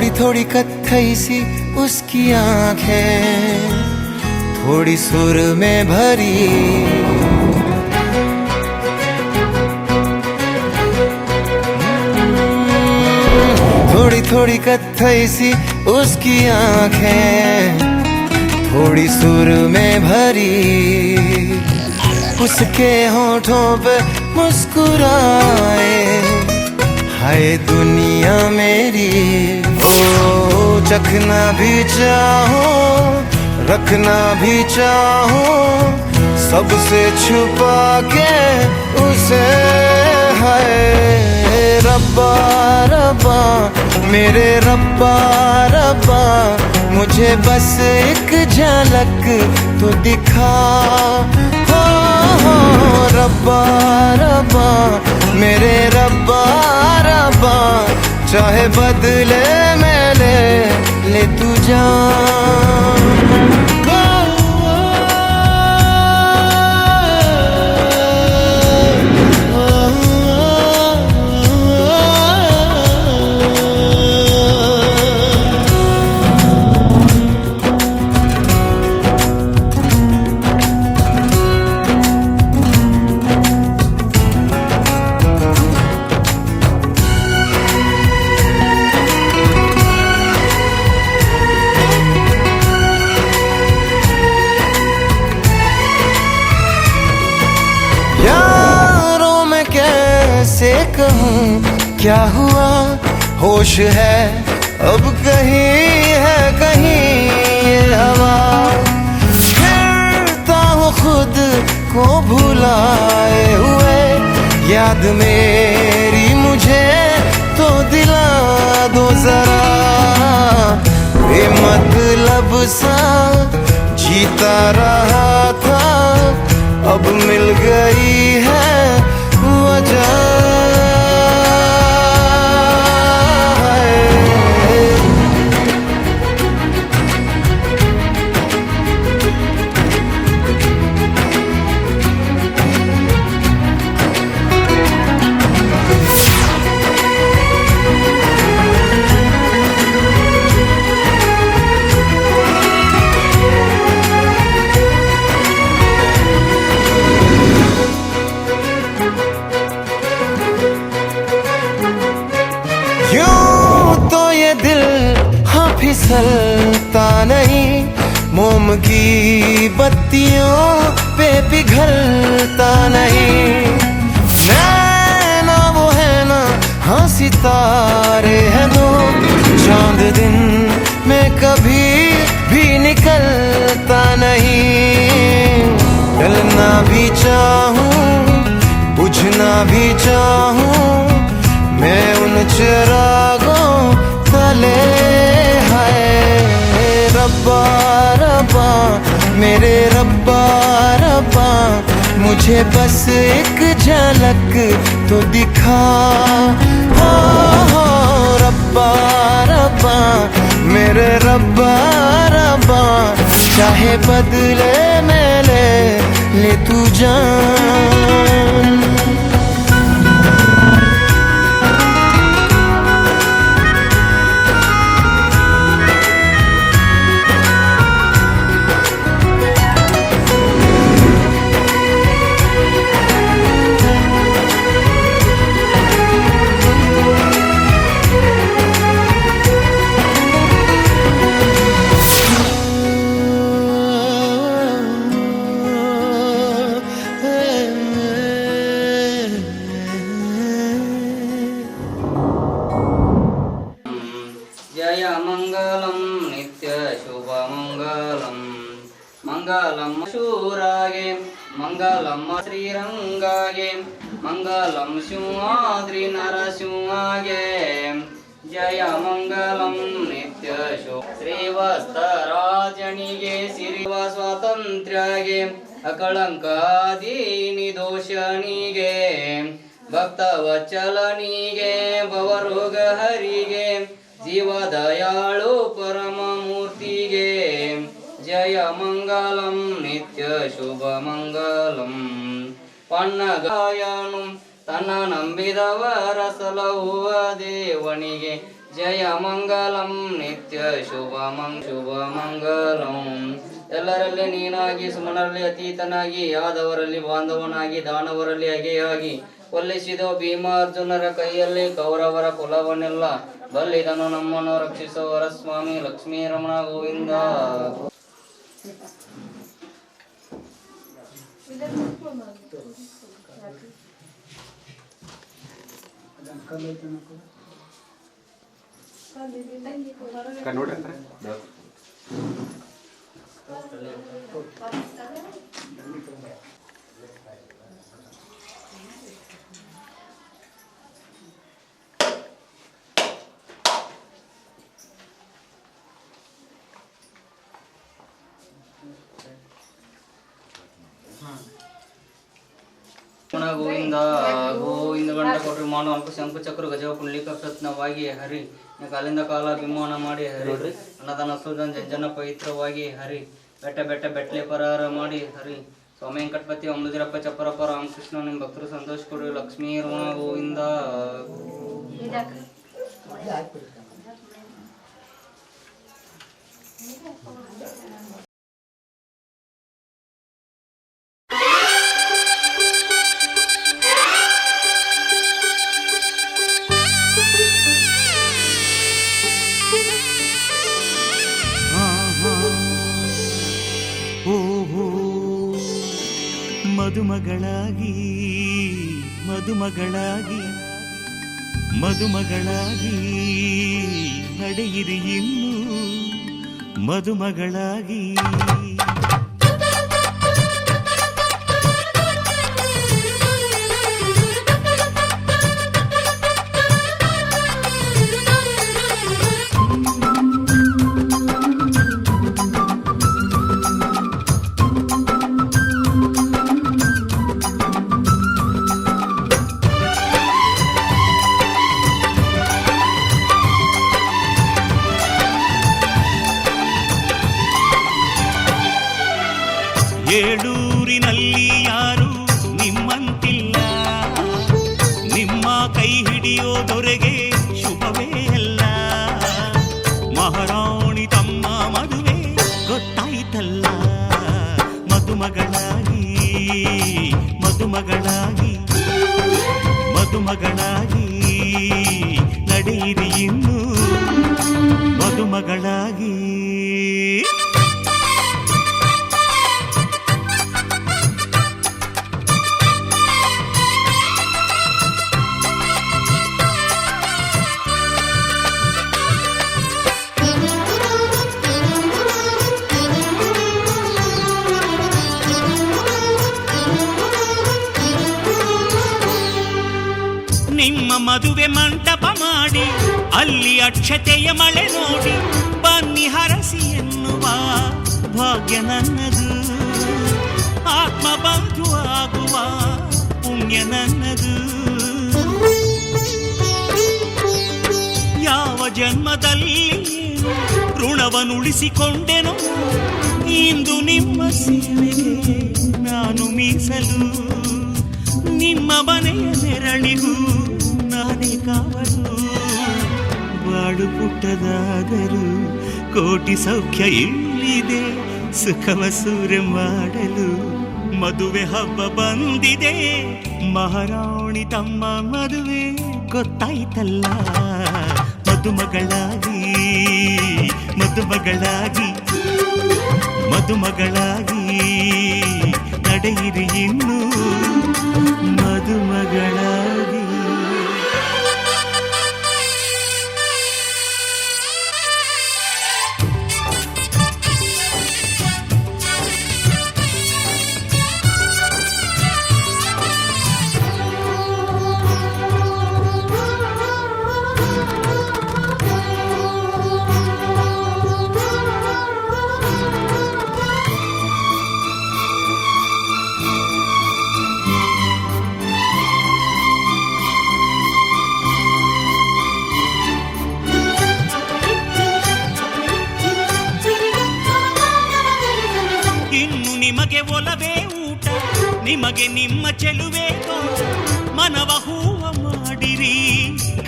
थोड़ी थोड़ी कत्थई सी उसकी आंखें, थोड़ी सुर में भरी, थोड़ी थोड़ी कत्थई सी उसकी आंखें, थोड़ी सुर में भरी, उसके होठों पे मुस्कुराए, हाय दुनिया मेरी। ओ चखना भी चाहो, रखना भी चाहो, सबसे छुपा के उसे, हाय रब्बा रब्बा मेरे रब्बा रब्बा, मुझे बस एक झलक तो दिखा, हो रब्बा रब्बा मेरे रब्बा रब्बा, चाहे बदले में ले तू जान। से कहूँ क्या हुआ, होश है अब कहीं है कहीं ये हवा, फिरता हूँ खुद को भुलाए हुए, याद मेरी मुझे तो दिला दो जरा, बेमतलब सा जीता रहा था, अब मिल गई है वजह। फिसलता नहीं, मोम की बत्तियों पे पिघलता नहीं, नैना वो है ना हाँ सितारे हैं दो, चांद दिन में कभी भी निकलता नहीं, डलना भी चाहूं बुझना भी चाहूं, मैं उन चिरागों तले, रब्बा रब्बा मेरे रब्बा रब्बा, मुझे बस एक झलक तो दिखा, हो रब्बा रब्बा मेरे रब्बा रब्बा, चाहे बदले में ले तू जान। जय मंगलम नित्य शुभ मंगलम, मंगलम शूरागे मंगलम श्रीरंगागे, मंगलम सिंहाद्रि नरसिंहागे, जय मंगलम नित्य शुभ श्रीवस्तराजनिगे, सिरिव स्वातंत्र्यगे, अकಳಂಕಾದಿ ನಿರ್ದೋಷನಿಗೆ, ಭಕ್ತವತ್ಸಲನಿಗೆ, ಭವರೋಗ ಹರಿಗೆ, जीवदयाळु परममूर्तिगे, जय मंगलम नित्य शुभ मंगलम, पन्नगायनु ತನ್ನ ನಂಬಿದವರ ಸಲಹುವ ದೇವನಿಗೆ ಜಯ ಮಂಗಲಂ ನಿತ್ಯ ಶುಭ ಮಂಗಲಂ. ಎಲ್ಲರಲ್ಲಿ ನೀನಾಗಿ ಸುಮನರಲ್ಲಿ ಅತೀತನಾಗಿ ಯಾದವರಲ್ಲಿ ಬಾಂಧವನಾಗಿ ದಾನವರಲ್ಲಿ ಹಗೆಯಾಗಿ ಒಲಿಸಿದ ಭೀಮಾರ್ಜುನರ ಕೈಯಲ್ಲಿ ಕೌರವರ ಕುಲವನ್ನೆಲ್ಲ ಬಲ್ಲಿದನು ನಮ್ಮನ್ನು ರಕ್ಷಿಸುವರ ಸ್ವಾಮಿ ಲಕ್ಷ್ಮೀ ರಮಣ ಗೋವಿಂದ. ಗೋವಿಂದ ಗೋವಿಂದ ಗಂಡ ಕೊಟ್ರಿ ಮಾನು ಅಲ್ಪ ಶಂಕು ಚಕ್ರ ಗಜ ಪುಂಡ್ಲಿಕ ಪ್ರತ್ನವಾಗಿ ಹರಿ ಕಾಲಿಂದ ಕಾಲ ಅಭಿಮಾನ ಮಾಡಿ ಹರಿ ಅನ್ನದಾನ ಸುಧನ್ ಜಂಜನ ಪವಿತ್ರವಾಗಿ ಹರಿ ಬೆಟ್ಟ ಬೆಟ್ಲೆ ಪರಾರ ಮಾಡಿ ಹರಿ ಸ್ವಾಮಿ ವೆಂಕಟಪತಿ ಅಮೃದಿರಪ್ಪ ಚಪ್ಪರಪ್ಪ ರಾಮಕೃಷ್ಣ ನಿಮ್ಮ ಭಕ್ತರು ಸಂತೋಷ ಕೊಡಿ ಲಕ್ಷ್ಮೀ ರಮಣ ಗೋವಿಂದ. ಮದುಮಗಳಾಗಿ ಮದುಮಗಳಾಗಿ ಮದುಮಗಳಾಗಿ ನಡೆಯಿರಿ ಇನ್ನು ಮದುಮಗಳಾಗಿ. ಏಳೂರಿನಲ್ಲಿ ಯಾರು ನಿಮ್ಮಂತಿಲ್ಲ, ನಿಮ್ಮ ಕೈ ಹಿಡಿಯೋ ದೊರೆಗೆ ಶುಭವೇ ಅಲ್ಲ. ಮಹಾರಾಣಿ ತಮ್ಮ ಮದುವೆ ಗೊತ್ತಾಯ್ತಲ್ಲ, ಮದುಮಗಳಾಗಿ ಮದುಮಗಳಾಗಿ ಮದುಮಗಳಾಗಿ ನಡೆಯಿರಿ ಇನ್ನು ಮದುಮಗಳಾಗಿ. ನಿಮ್ಮ ಮದುವೆ ಮಂಟಪ ಮಾಡಿ ಅಲ್ಲಿ ಅಕ್ಷತೆಯ ಮಳೆ ನೋಡಿ ಬನ್ನಿ ಹರಸಿ ಎನ್ನುವ ಭಾಗ್ಯ ನನ್ನದು. ಆತ್ಮಬಂಧು ಆಗುವ ಪುಣ್ಯ ನನ್ನದು. ಯಾವ ಜನ್ಮದಲ್ಲಿ ಋಣವನ್ನುಳಿಸಿಕೊಂಡೆನೋ ಇಂದು ನಿಮ್ಮ ಸೇವೆಗೆ ನಾನು ಮೀಸಲು. ನಿಮ್ಮ ಮನೆಯ ನೆರಳಿಗೂ ನಾನೇ ಕಾವಲು. ಬಾಳು ಪುಟ್ಟದಾದರೂ ಕೋಟಿ ಸೌಖ್ಯ ಇಲ್ಲಿದೆ, ಸುಖವ ಸೂರೆ ಮಾಡಲು ಮದುವೆ ಹಬ್ಬ ಬಂದಿದೆ. ಮಹಾರಾಣಿ ತಮ್ಮ ಮದುವೆ ಗೊತ್ತಾಯ್ತಲ್ಲ, ಮದುಮಗಳಾಗಿ ಮದುಮಗಳಾಗಿ ಮದುಮಗಳಾಗಿ ನಡೆಯಿರಿ ಇನ್ನು ಮದುಮಗಳಾಗಿ. ನಿಮಗೆ ಒಲವೇ ಊಟ, ನಿಮಗೆ ನಿಮ್ಮ ಚೆಲುವೆ ತೋಟ, ಮನವ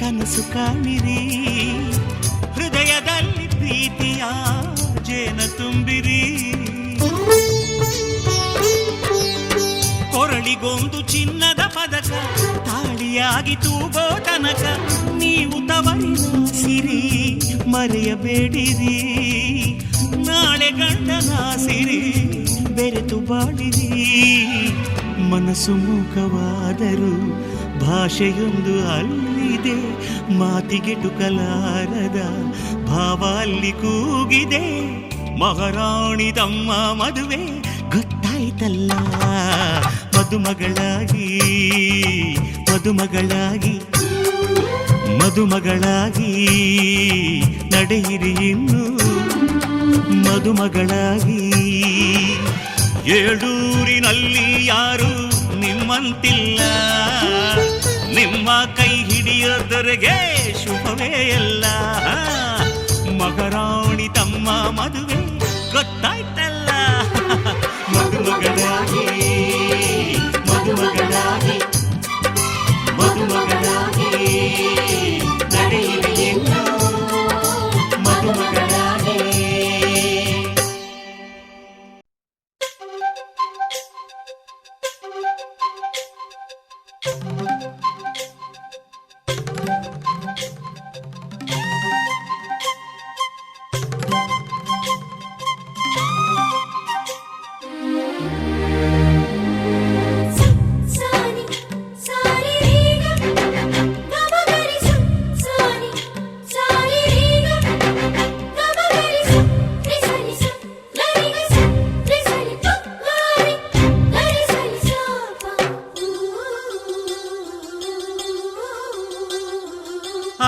ಕನಸು ಕಾಣಿರಿ, ಹೃದಯದಲ್ಲಿ ಪ್ರೀತಿಯ ಜೇನ ತುಂಬಿರಿ. ಕೊರಳಿಗೊಂದು ಚಿನ್ನದ ಪದಕ ತಾಳಿಯಾಗಿ ತೂಗೋ ತನಕ ನೀವು ತವರಿನ ಸಿರಿ ಮರೆಯಬೇಡಿರಿ. ನಾಳೆ ಗಂಡನ ಸಿರಿ ಬೆರೆತು ಬಾಳಿರಿ. ಮನಸ್ಸು ಮೂಕವಾದರೂ ಭಾಷೆಯೊಂದು ಅಲ್ಲಿದೆ, ಮಾತಿಗೆಟುಕಲಾರದ ಭಾವ ಅಲ್ಲಿ ಕೂಗಿದೆ. ಮಹಾರಾಣಿ ತಮ್ಮ ಮದುವೆ ಗೊತ್ತಾಯ್ತಲ್ಲ, ಮದುಮಗಳಾಗಿ ಮದುಮಗಳಾಗಿ ಮದುಮಗಳಾಗಿ ನಡೆಯಿರಿ ಇನ್ನು ಮದುಮಗಳಾಗಿ. ಏಳೂರಿನಲ್ಲಿ ಯಾರು ನಿಮ್ಮಂತಿಲ್ಲ, ನಿಮ್ಮ ಕೈ ಹಿಡಿಯೋದರೆಗೆ ಶುಭವೇ ಎಲ್ಲ. ಮಹಾರಾಣಿ ತಮ್ಮ ಮದುವೆ ಗೊತ್ತಾಯ್ತಲ್ಲ, ಮದುಮಗಳಾಗಿ ಮದುಮಗಳಾಗಿ ಮದುಮಗಳಾಗಿ ನಡೆಯಿರಿ ಇನ್ನು ಮದುಮಗಳಾಗಿ.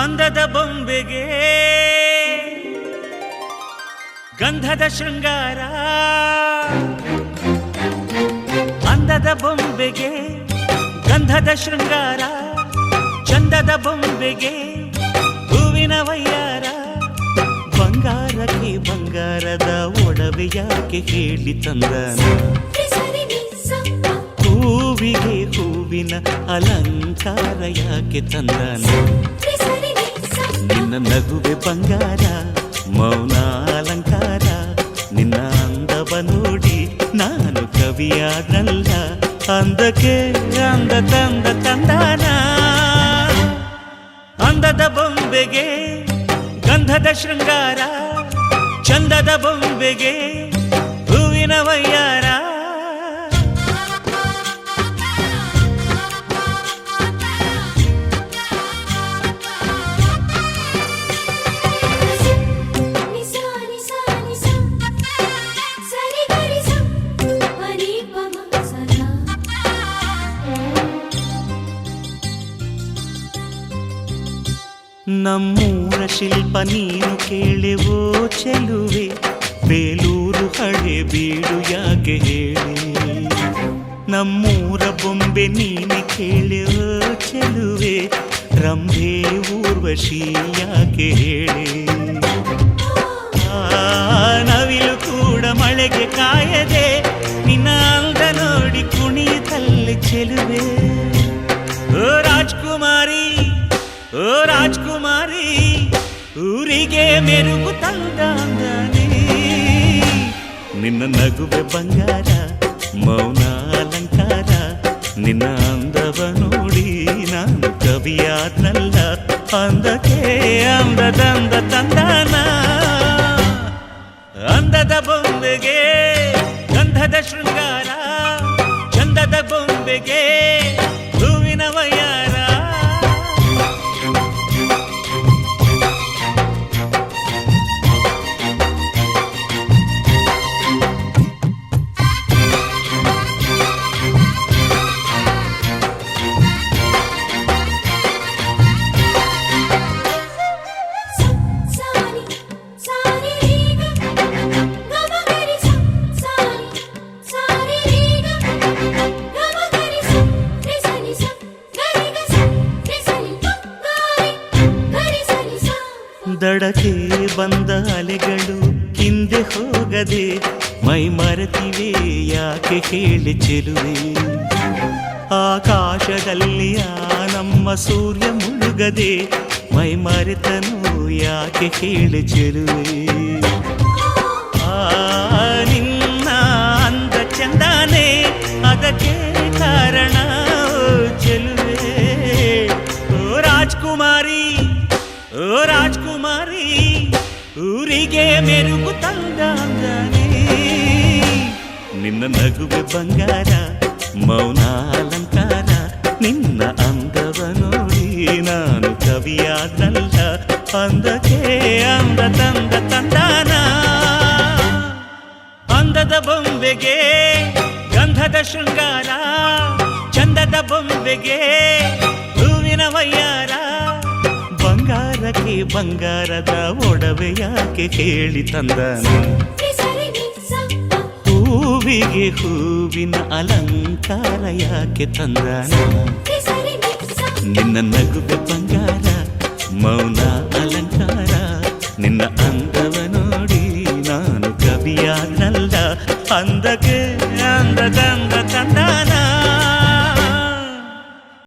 ಅಂದದ ಬೊಂಬೆಗೆ ಗಂಧದ ಶೃಂಗಾರ, ಅಂದದ ಬೊಂಬೆಗೆ ಗಂಧದ ಶೃಂಗಾರ, ಚಂದದ ಬೊಂಬೆಗೆ ಹೂವಿನ ವಯ್ಯಾರ. ಬಂಗಾರಕ್ಕೆ ಬಂಗಾರದ ಒಡವೆ ಯಾಕೆ ಹೇಳಿ ತಂದನ, ಹೂವಿಗೆ ಹೂವಿನ ಅಲಂಕಾರ ಯಾಕೆ ತಂದನ. ನಿನ್ನ ನಗುವೆ ಬಂಗಾರ ಮೌನ ಅಲಂಕಾರ, ನಿನ್ನ ಅಂದವ ನೋಡಿ ನಾನು ಕವಿಯಾದಲ್ಲ. ಅಂದಕ್ಕೆ ಅಂದ ತಂದ ತಂದಾನ, ಅಂದದ ಬೊಂಬೆಗೆ ಗಂಧದ ಶೃಂಗಾರ, ಚಂದದ ಬೊಂಬೆಗೆ ಹೂವಿನ ವಯ್ಯಾರ. ನಮ್ಮೂರ ಶಿಲ್ಪ ನೀನು ಕೇಳೆವೋ ಚೆಲುವೆ, ಬೇಲೂರು ಹಳೆ ಬೀಡು ಯಾಕೆ ಹೇಳಿ. ನಮ್ಮೂರ ಬೊಂಬೆ ನೀನು ಕೇಳೆವೋ ಚೆಲುವೆ, ರಂಭೆ ಊರ್ವಶಿ ಯಾಕೆ ಹೇಳಿ. ನವಿಲು ಕೂಡ ಮಳೆಗೆ ಕಾಯದೆ ನಿನ್ನ ಅಂದ ನೋಡಿ ಕುಣಿತಲ್ಲಿ ಚೆಲುವೆ. ಓ ರಾಜ್ಕುಮಾರಿ ಓ ರಾಜ್ಕುಮಾರಿ, ಊರಿಗೆ ಮೆರುಗು ತಂದಾನೆ. ನಿನ್ನ ನಗುವೆ ಬಂಗಾರ ಮೌನ ಅಲಂಕಾರ, ನಿನ್ನ ಅಂದವ ನೋಡಿ ನಾನು ಕವಿಯಾದ್ನಲ್ಲ. ಅಂದಕ್ಕೆ ಅಂದದಂದ ತಂದಾನ, ಅಂದದ ಬೊಂಬೆಗೆ ಗಂಧದ ಶೃಂಗಾರ, ಚಂದದ ಬೊಂಬೆಗೆ ಹೂವಿನ ವಯ್ಯಾರ. ದಡಕ್ಕೆ ಬಂದ ಅಲೆಗಳು ಹಿಂದೆ ಹೋಗದೆ ಮೈ ಮರೆತಿವೆ ಯಾಕೆ ಕೇಳಿ ಚೆಲುವೆ. ಆಕಾಶದಲ್ಲಿ ಆ ನಮ್ಮ ಸೂರ್ಯ ಮುಳುಗದೆ ಮೈ ಮರೆತನು ಯಾಕೆ ಕೇಳು ಚೆಲುವೆ ನಿನ್ನ ಅಂದ ಚಂದಾನೆ ಅದಕ್ಕೆ ಕಾರಣ ಚೆಲುವೆ ಓ ರಾಜ್ಕುಮಾರಿ ಊರಿಗೆ ಮೆರುಗು ತಂದಾನೆ ನಿನ್ನ ನಗುವೆ ಬಂಗಾರ ಮೌನ ಅಲಂಕಾರ ನಿನ್ನ ಅಂದವ ನೋಡಿ ನಾನು ಕವಿಯಾದಲ್ಲ ಅಂದಕ್ಕೆ ಅಂದ ತಂದ ತಂದಾನ ಅಂದದ ಬೊಂಬೆಗೆ ಗಂಧದ ಶೃಂಗಾರ ಚಂದದ ಬೊಂಬೆಗೆ ಹೂವಿನ ವಯ್ಯಾರ ಬಂಗಾರಕ್ಕೆ ಬಂಗಾರದ ಒಡವೆ ಯಾಕೆ ಕೇಳಿ ತಂದನು ಹೂವಿಗೆ ಹೂವಿನ ಅಲಂಕಾರ ಯಾಕೆ ತಂದನು ನಿನ್ನ ನಗುವೆ ಬಂಗಾರ ಮೌನ ಅಲಂಕಾರ ನಿನ್ನ ಅಂದವ ನೋಡಿ ನಾನು ಕವಿಯಾದಲ್ಲ ಅಂದಕ್ಕೆ ಅಂದದಂದ